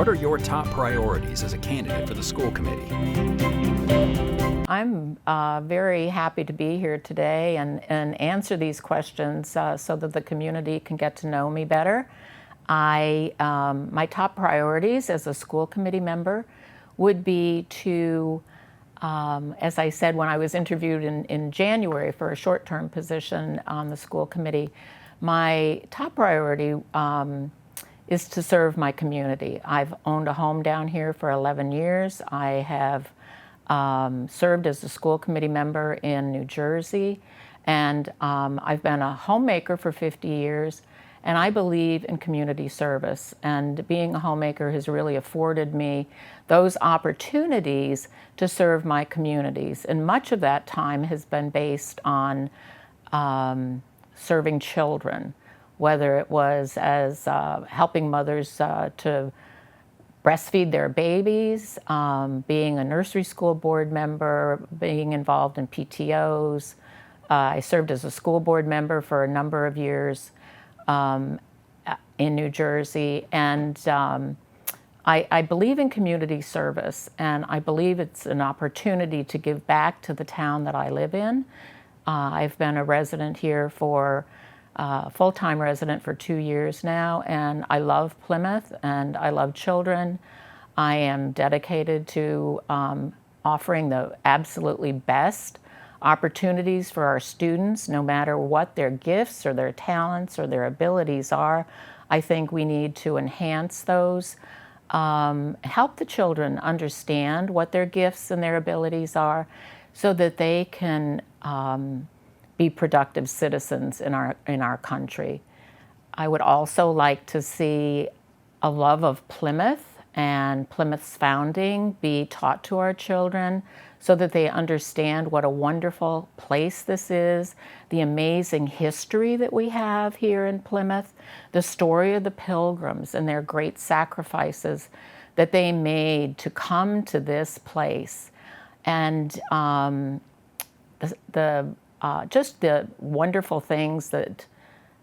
What are your top priorities as a candidate for the school committee? I'm very happy to be here today and answer these questions so that the community can get to know me better. My top priorities as a school committee member would be to, as I said when I was interviewed in January for a short-term position on the school committee, my top priority is to serve my community. I've owned a home down here for 11 years. I have served as a school committee member in New Jersey, and I've been a homemaker for 50 years, and I believe in community service. And being a homemaker has really afforded me those opportunities to serve my communities. And much of that time has been based on serving children, whether it was as helping mothers to breastfeed their babies, being a nursery school board member, being involved in PTOs. I served as a school board member for a number of years in New Jersey, and I believe in community service, and I believe it's an opportunity to give back to the town that I live in. I've been a resident here for full-time resident for 2 years now, and I love Plymouth and I love children. I am dedicated to offering the absolutely best opportunities for our students, no matter what their gifts or their talents or their abilities are. I think we need to enhance those, help the children understand what their gifts and their abilities are so that they can be productive citizens in our country. I would also like to see a love of Plymouth and Plymouth's founding be taught to our children so that they understand what a wonderful place this is, the amazing history that we have here in Plymouth, the story of the Pilgrims and their great sacrifices that they made to come to this place, and just the wonderful things that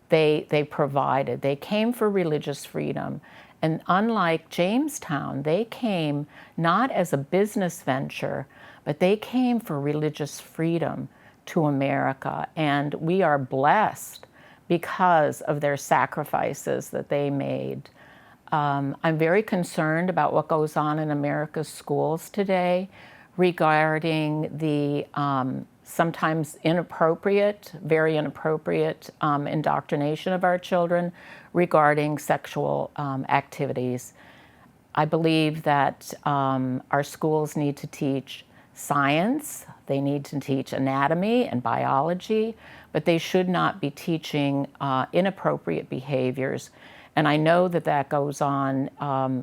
they provided. They came for religious freedom. And unlike Jamestown, they came not as a business venture, but they came for religious freedom to America. And we are blessed because of their sacrifices that they made. I'm very concerned about what goes on in America's schools today regarding the sometimes inappropriate, very inappropriate indoctrination of our children regarding sexual activities. I believe that our schools need to teach science, they need to teach anatomy and biology, but they should not be teaching inappropriate behaviors. And I know that that goes on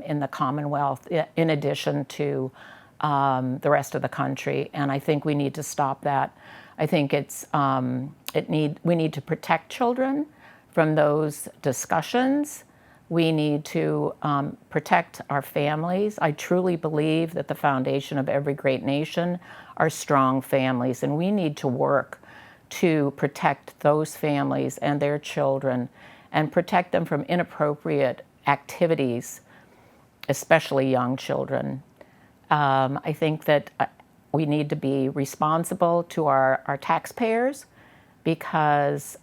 in the Commonwealth in addition to the rest of the country, and I think we need to stop that. I think we need to protect children from those discussions. We need to protect our families. I truly believe that the foundation of every great nation are strong families, and we need to work to protect those families and their children and protect them from inappropriate activities, especially young children. I think that we need to be responsible to our taxpayers because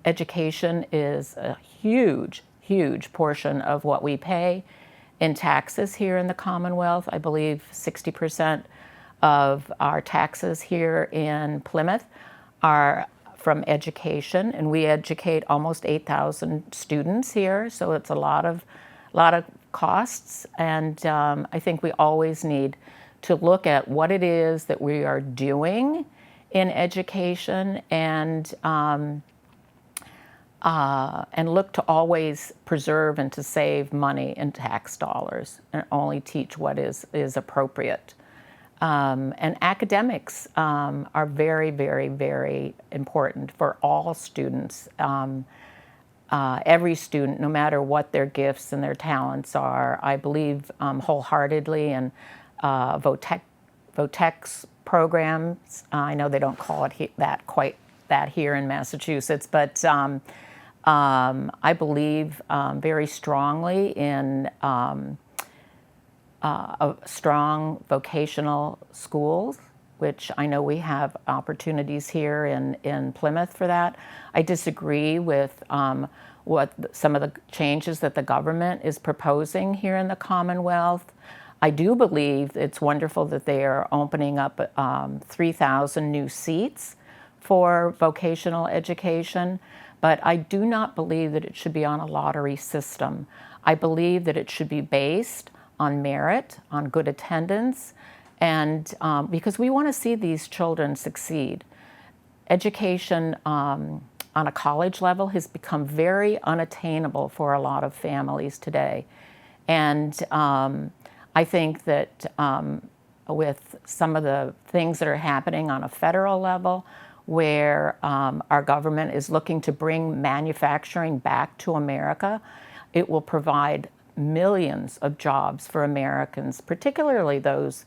education is a huge, huge portion of what we pay in taxes here in the Commonwealth. I believe 60% of our taxes here in Plymouth are from education, and we educate almost 8,000 students here, so it's a lot of costs, and I think we always need to look at what it is that we are doing in education and look to always preserve and to save money in tax dollars and only teach what is appropriate. And academics are very, very, very important for all students. Every student, no matter what their gifts and their talents are. I believe wholeheartedly in VOTEX programs. I know they don't call it quite that here in Massachusetts, but I believe very strongly in strong vocational schools, which I know we have opportunities here in Plymouth for that. I disagree with some of the changes that the government is proposing here in the Commonwealth. I do believe it's wonderful that they are opening up 3,000 new seats for vocational education, but I do not believe that it should be on a lottery system. I believe that it should be based on merit, on good attendance, and because we want to see these children succeed. Education on a college level has become very unattainable for a lot of families today. And I think that with some of the things that are happening on a federal level, where our government is looking to bring manufacturing back to America, it will provide millions of jobs for Americans, particularly those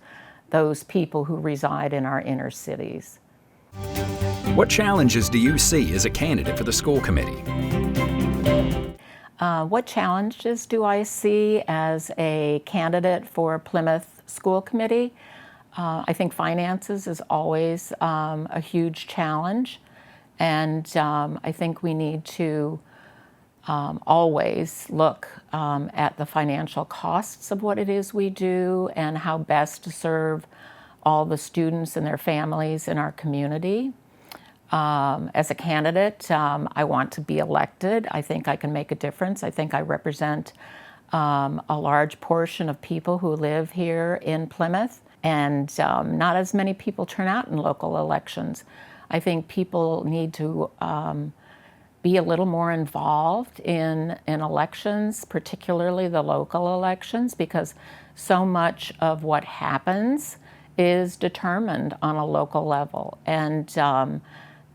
people who reside in our inner cities. What challenges do you see as a candidate for the school committee? What challenges do I see as a candidate for Plymouth School Committee? I think finances is always a huge challenge, and I think we need to always look at the financial costs of what it is we do and how best to serve all the students and their families in our community. As a candidate, I want to be elected. I think I can make a difference. I think I represent a large portion of people who live here in Plymouth, and not as many people turn out in local elections. I think people need to be a little more involved in elections, particularly the local elections, because so much of what happens is determined on a local level. And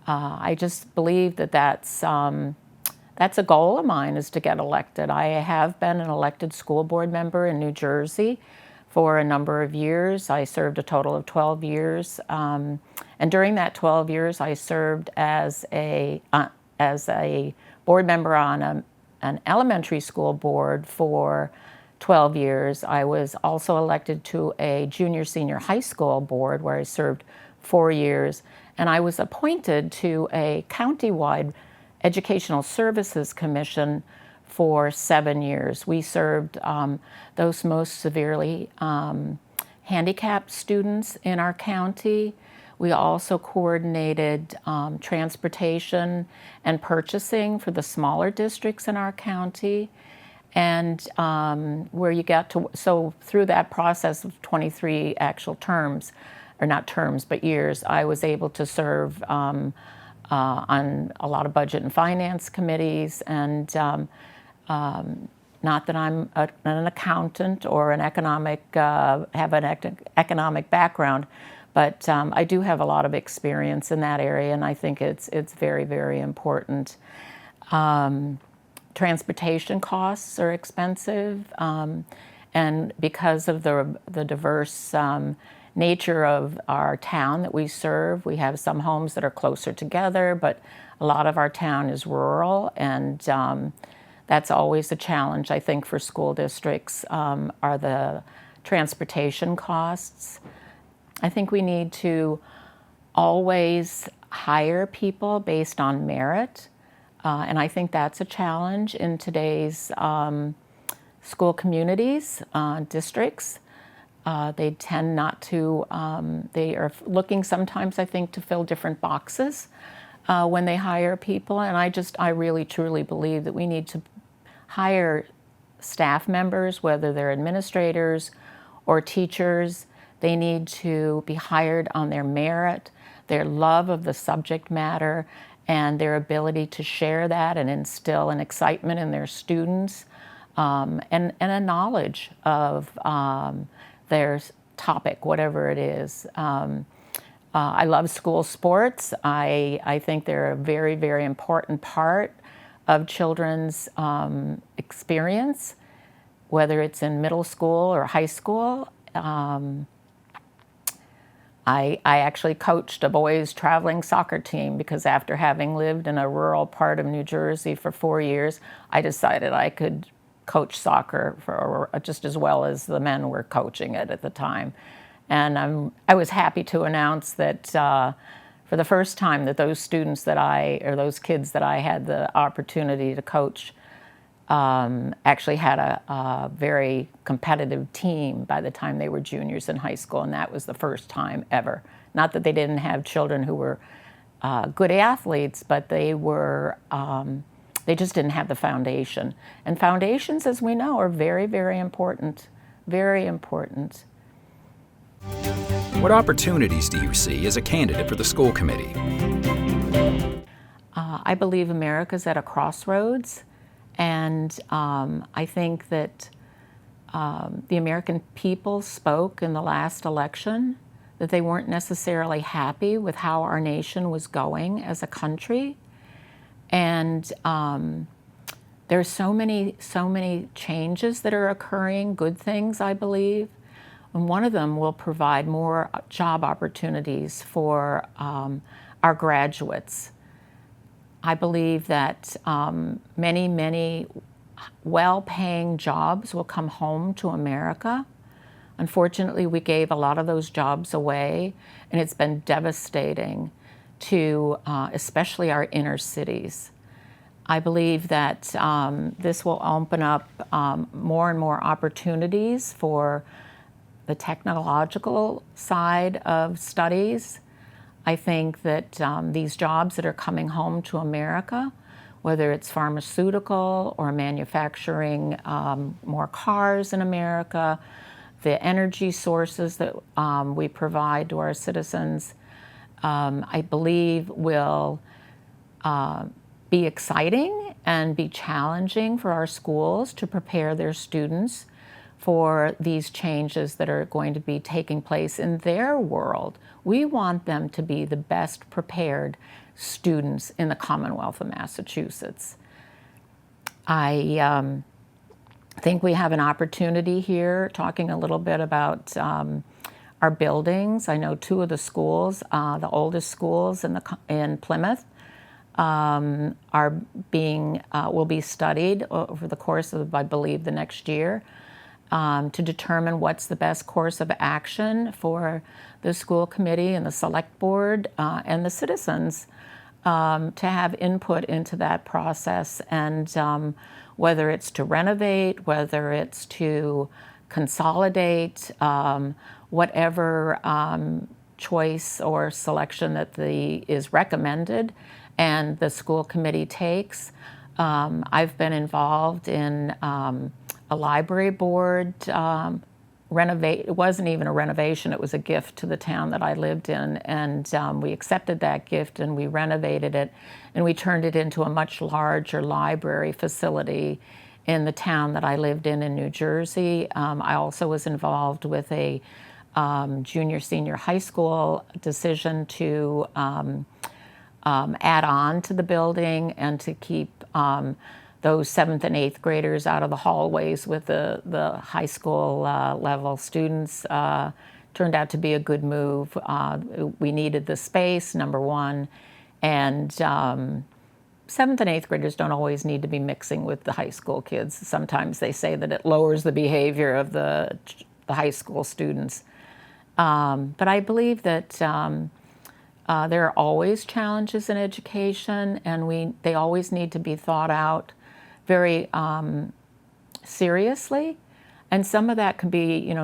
I just believe that that's a goal of mine, is to get elected. I have been an elected school board member in New Jersey for a number of years. I served a total of 12 years. And during that 12 years, I served as a board member on an elementary school board for 12 years. I was also elected to a junior-senior high school board where I served 4 years. And I was appointed to a countywide educational services commission for 7 years. We served those most severely handicapped students in our county. We also coordinated transportation and purchasing for the smaller districts in our county. And where you got to, so through that process of 23 actual terms, or not terms, but years, I was able to serve on a lot of budget and finance committees, and not that I'm an accountant or an have an economic background, but I do have a lot of experience in that area, and I think it's very, very important. Transportation costs are expensive, and because of the diverse nature of our town that we serve, we have some homes that are closer together, but a lot of our town is rural, and that's always a challenge, I think, for school districts, are the transportation costs. I think we need to always hire people based on merit, and I think that's a challenge in today's school communities, districts. They tend not to, they are looking sometimes, I think, to fill different boxes when they hire people. And I really truly believe that we need to hire staff members, whether they're administrators or teachers. They need to be hired on their merit, their love of the subject matter, and their ability to share that and instill an excitement in their students, and a knowledge of their topic, whatever it is. I love school sports. I think they're a very, very important part of children's experience, whether it's in middle school or high school. I actually coached a boys' traveling soccer team because after having lived in a rural part of New Jersey for 4 years, I decided I could coach soccer for just as well as the men were coaching it at the time. And I was happy to announce that for the first time that those students those kids that I had the opportunity to coach actually had a very competitive team by the time they were juniors in high school, and that was the first time ever. Not that they didn't have children who were good athletes, but they just didn't have the foundation. And foundations, as we know, are very, very important, very important. What opportunities do you see as a candidate for the school committee? I believe America's at a crossroads, and I think that the American people spoke in the last election that they weren't necessarily happy with how our nation was going as a country. And there's so many changes that are occurring, good things, I believe. And one of them will provide more job opportunities for our graduates. I believe that many well-paying jobs will come home to America. Unfortunately, we gave a lot of those jobs away, and it's been devastating to especially our inner cities. I believe that this will open up more and more opportunities for the technological side of studies. I think that these jobs that are coming home to America, whether it's pharmaceutical or manufacturing more cars in America, the energy sources that we provide to our citizens, I believe will be exciting and be challenging for our schools to prepare their students for these changes that are going to be taking place in their world. We want them to be the best prepared students in the Commonwealth of Massachusetts. I think we have an opportunity here, talking a little bit about our buildings. I know two of the schools, the oldest schools in Plymouth, will be studied over the course of, I believe, the next year to determine what's the best course of action for the school committee and the select board and the citizens to have input into that process, and whether it's to renovate, whether it's to consolidate, whatever choice or selection that is recommended and the school committee takes. I've been involved in a library board it wasn't even a renovation, it was a gift to the town that I lived in, and we accepted that gift and we renovated it, and we turned it into a much larger library facility in the town that I lived in New Jersey. I also was involved with a junior-senior high school decision to add on to the building and to keep those 7th and 8th graders out of the hallways with the high school level students. Turned out to be a good move. We needed the space, number one, and 7th and 8th graders don't always need to be mixing with the high school kids. Sometimes they say that it lowers the behavior of the high school students. But I believe that there are always challenges in education, and they always need to be thought out very seriously. And some of that can be,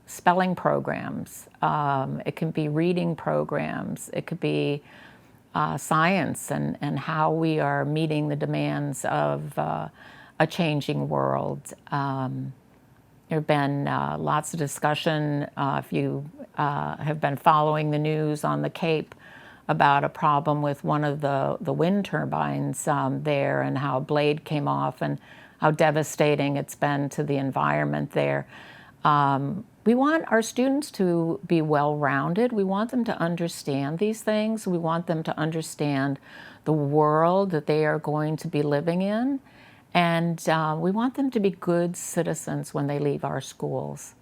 spelling programs. It can be reading programs. It could be science and how we are meeting the demands of a changing world. There have been lots of discussion, if you have been following the news on the Cape, about a problem with one of the wind turbines there, and how a blade came off and how devastating it's been to the environment there. We want our students to be well-rounded. We want them to understand these things. We want them to understand the world that they are going to be living in. And we want them to be good citizens when they leave our schools.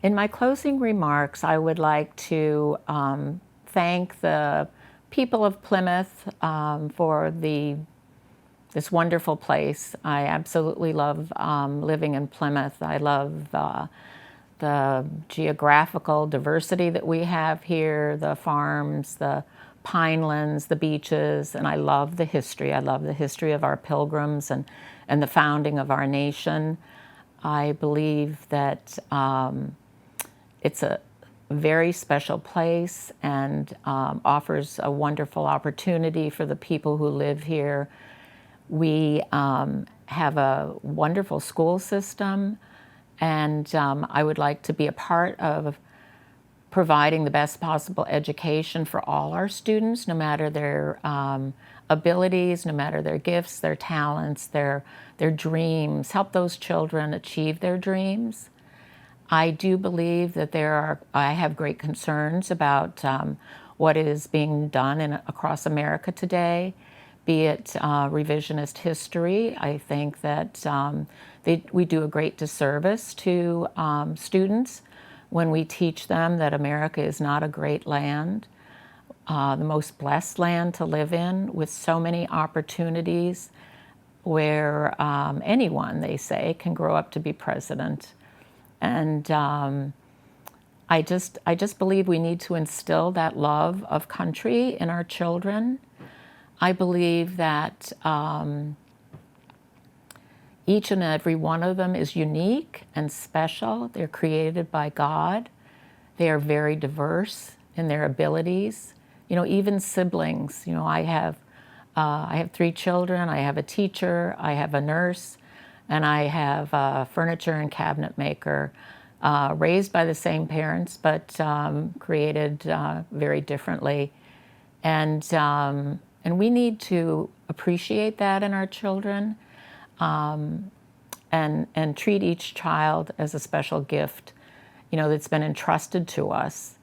In my closing remarks, I would like to thank the people of Plymouth for this wonderful place. I absolutely love living in Plymouth. I love the geographical diversity that we have here, the farms, the pinelands, the beaches, and I love the history. I love the history of our pilgrims and the founding of our nation. I believe that it's a very special place and offers a wonderful opportunity for the people who live here. We have a wonderful school system, and I would like to be a part of providing the best possible education for all our students, no matter their abilities, no matter their gifts, their talents, their dreams, help those children achieve their dreams. I do believe that I have great concerns about what is being done across America today, be it revisionist history. I think that we do a great disservice to students when we teach them that America is not a great land, the most blessed land to live in, with so many opportunities where anyone, they say, can grow up to be president. And I just believe we need to instill that love of country in our children. I believe that each and every one of them is unique and special. They're created by God. They are very diverse in their abilities. You know, even siblings. You know, I have 3 children. I have a teacher. I have a nurse, and I have a furniture and cabinet maker, raised by the same parents, but created very differently. And we need to appreciate that in our children. And treat each child as a special gift, you know, that's been entrusted to us.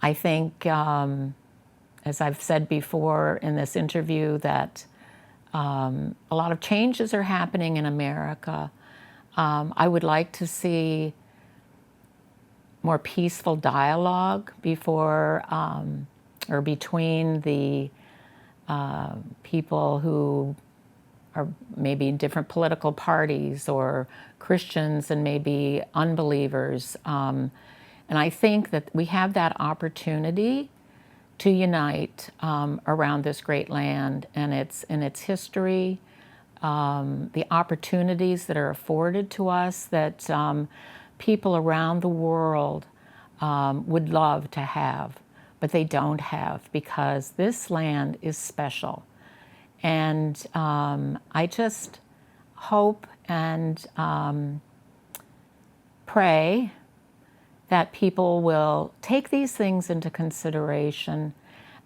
I think, as I've said before in this interview, that a lot of changes are happening in America. I would like to see more peaceful dialogue before or between the people who are maybe different political parties, or Christians and maybe unbelievers. And I think that we have that opportunity to unite around this great land and its history, the opportunities that are afforded to us that people around the world would love to have, but they don't have, because this land is special. And I just hope and pray that people will take these things into consideration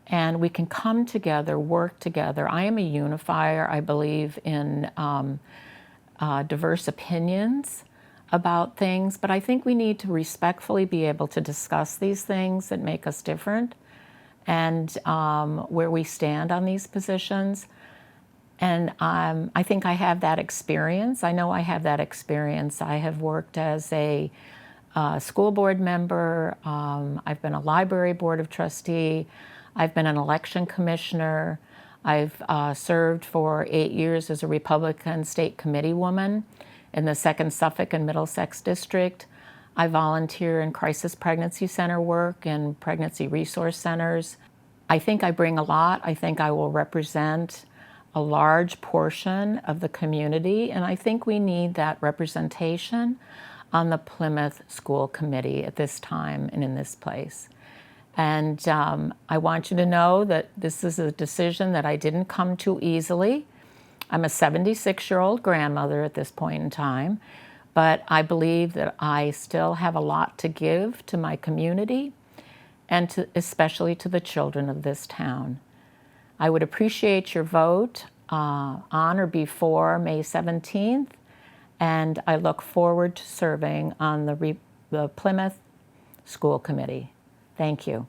and we can come together, work together. I am a unifier. I believe in diverse opinions about things, but I think we need to respectfully be able to discuss these things that make us different and where we stand on these positions. And I think I have that experience. I know I have that experience. I have worked as a school board member. I've been a library board of trustee. I've been an election commissioner. I've served for 8 years as a Republican state committee woman in the 2nd Suffolk and Middlesex District. I volunteer in crisis pregnancy center work and pregnancy resource centers. I think I bring a lot. I think I will represent a large portion of the community, and I think we need that representation on the Plymouth School Committee at this time and in this place. And I want you to know that this is a decision that I didn't come to easily. I'm a 76-year-old grandmother at this point in time, but I believe that I still have a lot to give to my community and especially to the children of this town. I would appreciate your vote on or before May 17th, and I look forward to serving on the Plymouth School Committee. Thank you.